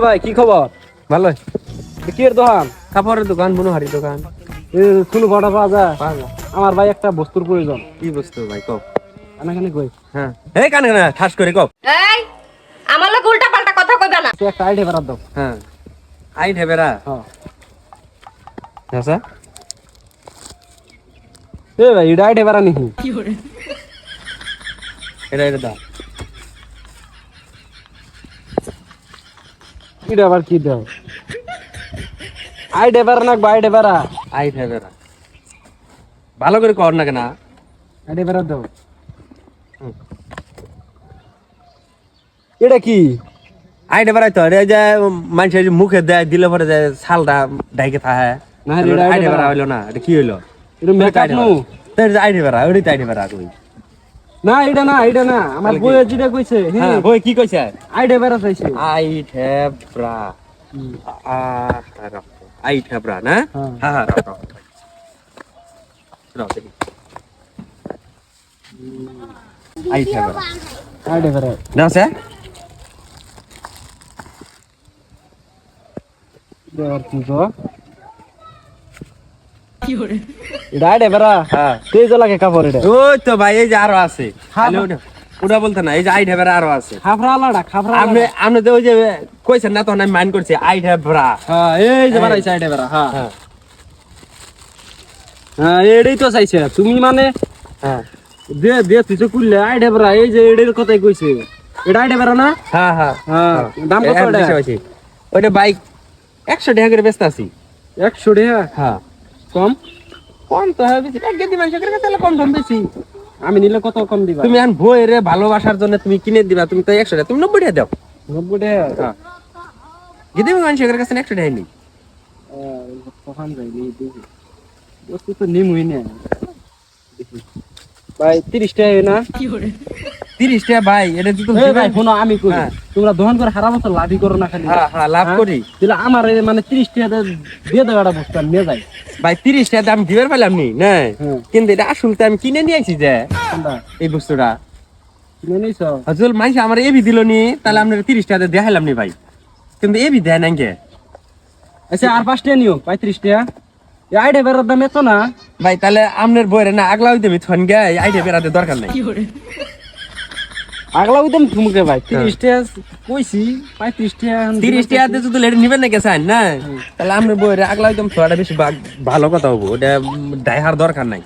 ভাই কি খবর? ভালো। কি এর দোকান? কাপড়ের দোকান, মনোহারি দোকান। কোনো ভাড়া পাওয়া যায়? আমার ভাই একটা বস্তুর প্রয়োজন। কি বস্তু ভাই কও? কানে কই? হ্যাঁ এই কানে কানে ঠাস করে কও। এই আমার লোক উল্টা পাল্টা কথা কইবা না। সে একটা আইডিয়া বাড়াত দাও। হ্যাঁ আই ঢেবেরা। হ্যাঁ। আচ্ছা ভাই এটা আইডিয়া বাড়া নিহি। এটা এটা দাও। এটা আবার কি দাও? আইডিয়া বাড়া না আইডিয়া বাড়া? আই ঢেবেরা। ভালো করে কর না কেন? আইডিয়া বাড়া দাও। এটা কি? আই ঢেবেরা তো এই যে মানুষের মুখে দেয় দিলে পরে যে ছালটা ঢাইকে থাকে। না এটা আই ঢেবেরা হইলো না, এটা কি হইলো? এটা মেকআপ নো। তাই আই ঢেবেরা, ওইটাই আই ঢেবেরা কই। না এটা না এটা না আমার বইয়ে যেটা কইছে হ্যাঁ বই কি কইছে? আইডিয়া বাড়া চাইছে। আই ঢেবরা। আই ঢেবরা না? হ্যাঁ হ্যাঁ রাখ। রাখ দেখি। আই ঢেবরা। আইডিয়া বাড়া। না স্যার? দেওয়ার কি গো? এটা আইডিয়া বাড়া? হ্যাঁ তেজ লাগে কাপড় এটা। ওই তো ভাই এই যে আরো আছে। খালি ওটা বলতে না, এই যে আই ঢেবরা আরো আছে। খাফরা আলাদা খাফরা আপনি আপনি তো ওই যে কইছেন না তখন আমি মাইন্ড করছি আই ঢেবরা। হ্যাঁ এই যে বাড়াইছে আইডিয়া বাড়া। হ্যাঁ হ্যাঁ এটাই তো চাইছে তুমি মানে হ্যাঁ দে দে তুই তো কুললে আইডিয়া বাড়া এই যে এটার কথাই কইছে এটা আইডিয়া বাড়া না? হ্যাঁ হ্যাঁ হ্যাঁ দাম কত এটা? ওইটা বাইক 100 টাকা করে বেচতে আছি। 100 টাকা হ্যাঁ কম কম তো হবে, এক কেজি মানুষের কাছে তাহলে কম দাম বেশি। আমি নিলে কত কম দিবা? তুমি আন বইরে ভালোবাসার জন্য তুমি কিনে দিবা, তুমি তো 100 টাকা, তুমি 90 টাকা দাও। 90 টাকা? হ্যাঁ যদি মানুষের কাছে 100 টাকা নেই। কখন যাইনি দেখি বস্তু তো নিমুই না ভাই 30 টাকা না? 30 টাকা ভাই, এটা তো তুমি ভাই শোনো আমি কই হ্যাঁ। তোমরা দোকান করে হারা বছর লাভই করো না খালি। হ্যাঁ হ্যাঁ লাভ করি তাহলে আমার মানে 30 টাকা দিয়ে দাও একটা বস্তু আমি নিয়ে যাই। ভাই। 30 টাকা দাম দিবার পাইলাম নি না, হ্যাঁ। কিন্তু এটা আসলে আমি কিনে নিয়ে আইছি যে কোনটা এই বস্তুটা। কিনে নিছো? আসল মানুষ আমার এবি দিল নি, তাহলে আপনার 30 টাকা দেখাইলাম নি ভাই, কিন্তু এবি দেয় না কে আচ্ছা আর 5 টাকা নিও 35 টাকা। এই আইডিয়া বেরার দাম এত না ভাই। তাহলে আপনার বইরে না আগলা হইতে থন গে আইডিয়া বেরাতে দরকার নাই। আগলা উদম থুমকে ভাই 30 টাকা কইছি 35 টাকা 30 টাকা দিয়ে যদি লেট নিবেন না গেছেন না, তাহলে আপনার বইরে আগলা হইতে থোড়াটা বেশি ভালো কথা হবো, ওটা ডাইহার দরকার নাই।